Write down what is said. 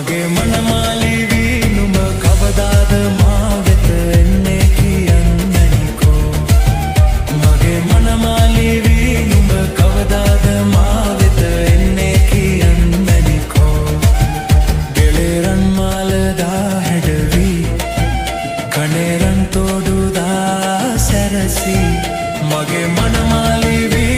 මගේ මනමාලිවි නුඹ කවදාද මා වෙත එන්නේ කියන්නනිකෝ මගේ මනමාලිවි නුඹ කවදාද මා වෙත එන්නේ කියන්නනිකෝ ගෙලෙරන් මාලදා හැඩවි කණේරන් තෝඩුදා සැරසි මගේ මනමාලිවි